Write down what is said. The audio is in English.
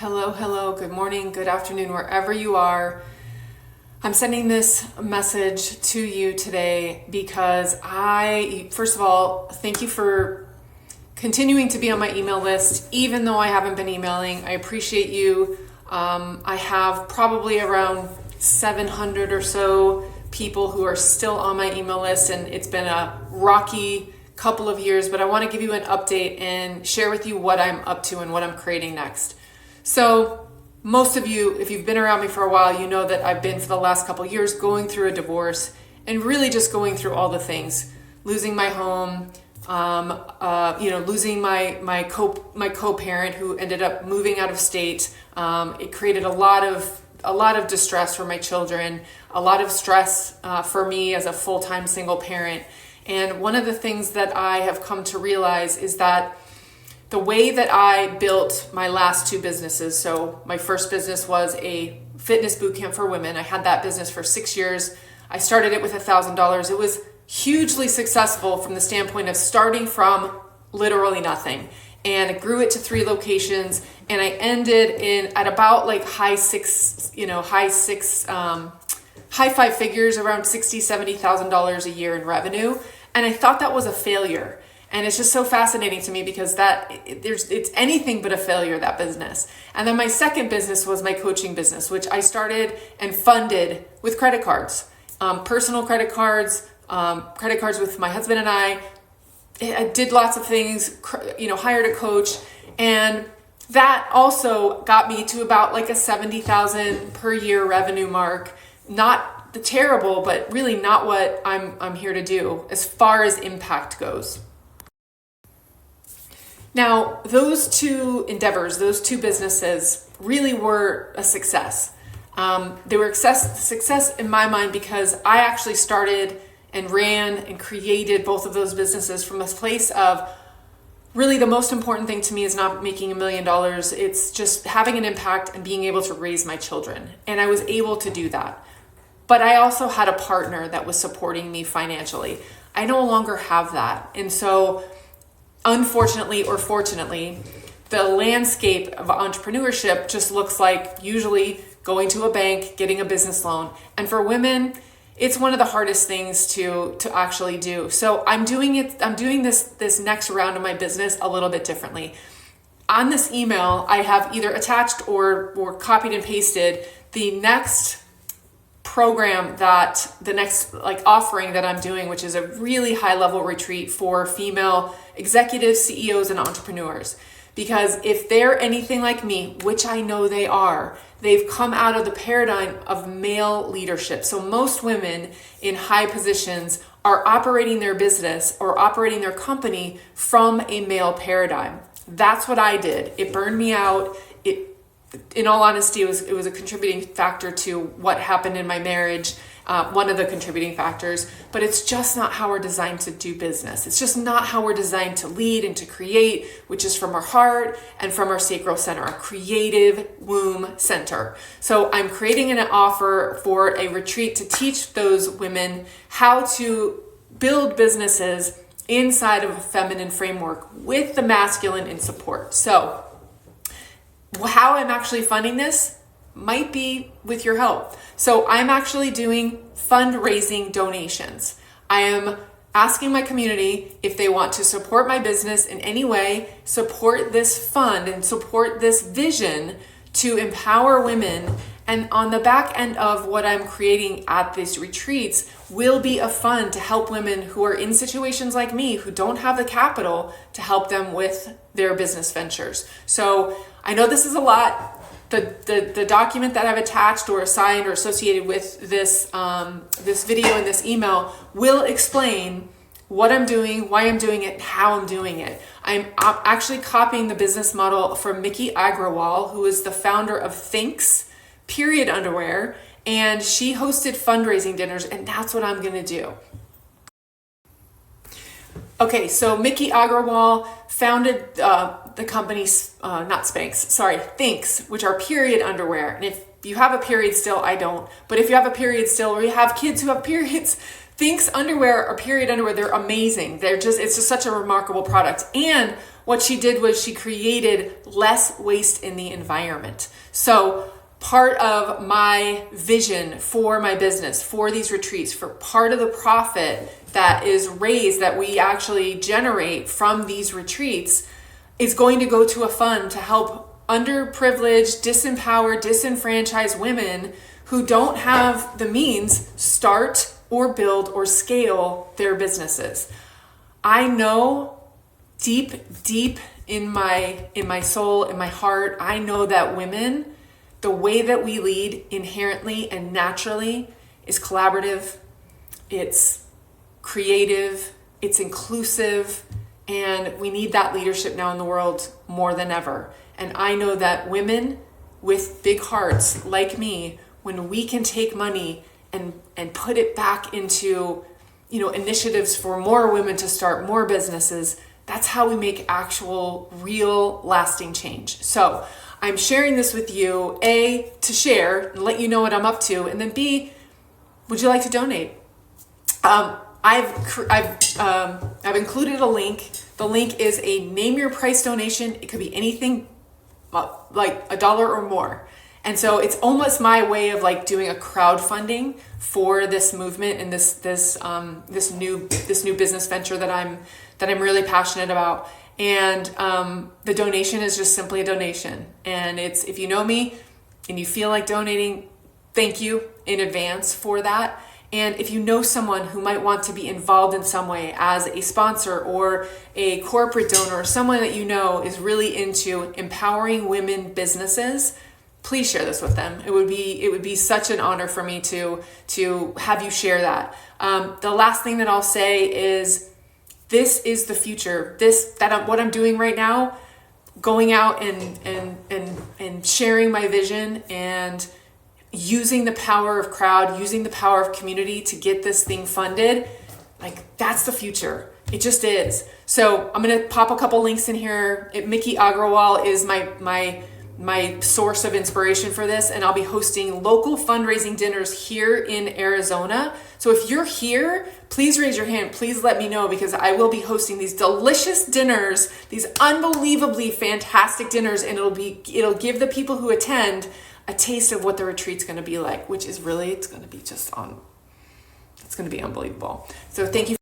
Hello, good morning, good afternoon, wherever you are. I'm sending this message to you today because first of all, thank you for continuing to be on my email list, even though I haven't been emailing. I appreciate you. I have probably around 700 or so people who are still on my email list, and it's been a rocky couple of years, but I want to give you an update and share with you what I'm up to and what I'm creating next. So most of you, if you've been around me for a while, you know that I've been for the last couple of years going through a divorce and really just going through all the things, losing my home, losing my co-parent who ended up moving out of state. It created a lot of distress for my children, a lot of stress for me as a full-time single parent. And one of the things that I have come to realize is that the way that I built my last two businesses, so my first business was a fitness boot camp for women. I had that business for 6 years. I started it with $1,000. It was hugely successful from the standpoint of starting from literally nothing. And I grew it to 3 locations, and I ended at about like high five figures, around $60,000, $70,000 a year in revenue. And I thought that was a failure. And it's just so fascinating to me because it's anything but a failure, that business. And then my second business was my coaching business, which I started and funded with credit cards, personal credit cards with my husband and I did lots of things, hired a coach. And that also got me to about like a 70,000 per year revenue mark. Not the terrible, but really not what I'm here to do as far as impact goes. Now, those two endeavors, those two businesses really were a success. They were a success in my mind because I actually started and ran and created both of those businesses from a place of really the most important thing to me is not making $1 million. It's just having an impact and being able to raise my children. And I was able to do that. But I also had a partner that was supporting me financially. I no longer have that. And so unfortunately or fortunately, the landscape of entrepreneurship just looks like usually going to a bank, getting a business loan. And for women, it's one of the hardest things to actually do. So I'm doing this next round of my business a little bit differently. On this email, I have either attached or copied and pasted the next program, the next offering that I'm doing, which is a really high level retreat for female executives, CEOs, and entrepreneurs. Because if they're anything like me, which I know they are, they've come out of the paradigm of male leadership. So most women in high positions are operating their business or operating their company from a male paradigm. That's what I did. It burned me out. In all honesty, it was a contributing factor to what happened in my marriage, one of the contributing factors, but it's just not how we're designed to do business. It's just not how we're designed to lead and to create, which is from our heart and from our sacral center, our creative womb center. So I'm creating an offer for a retreat to teach those women how to build businesses inside of a feminine framework with the masculine in support. So how I'm actually funding this might be with your help. So I'm actually doing fundraising donations. I am asking my community if they want to support my business in any way, support this fund and support this vision to empower women. And on the back end of what I'm creating at these retreats will be a fund to help women who are in situations like me, who don't have the capital to help them with their business ventures. So I know this is a lot. The document that I've attached or assigned or associated with this video and this email will explain what I'm doing, why I'm doing it, how I'm doing it. I'm actually copying the business model from Miki Agrawal, who is the founder of Thinx Period Underwear, and she hosted fundraising dinners, and that's what I'm going to do. Okay, so Miki Agrawal founded the company, Thinx, which are period underwear. And if you have a period still, I don't, but if you have a period still or you have kids who have periods, Thinx underwear or period underwear, they're amazing. It's just such a remarkable product. And what she did was she created less waste in the environment. So part of my vision for my business, for these retreats, for part of the profit that is raised, that we actually generate from these retreats, is going to go to a fund to help underprivileged, disempowered, disenfranchised women who don't have the means start or build or scale their businesses. I know deep in my soul, in my heart, I know that women, the way that we lead inherently and naturally is collaborative, it's creative, it's inclusive, and we need that leadership now in the world more than ever. And I know that women with big hearts like me, when we can take money and put it back into, initiatives for more women to start more businesses, that's how we make actual, real, lasting change. So I'm sharing this with you, A, to share and let you know what I'm up to, and then B, would you like to donate? I've included a link. The link is a name your price donation. It could be anything like $1 or more. And so it's almost my way of like doing a crowdfunding for this movement and this new business venture that I'm really passionate about. And the donation is just simply a donation. And it's, if you know me and you feel like donating, thank you in advance for that. And if you know someone who might want to be involved in some way as a sponsor or a corporate donor, or someone that you know is really into empowering women businesses, please share this with them. It would be such an honor for me to have you share that. The last thing that I'll say is, this is the future. What I'm doing right now, going out and sharing my vision and using the power of crowd, using the power of community to get this thing funded, like that's the future. It just is. So I'm gonna pop a couple links in here. Miki Agrawal is my source of inspiration for this, and I'll be hosting local fundraising dinners here in Arizona. So if you're here, please raise your hand. Please let me know, because I will be hosting these delicious dinners, these unbelievably fantastic dinners, and it'll give the people who attend a taste of what the retreat's going to be like, which is really, it's going to be unbelievable. So thank you.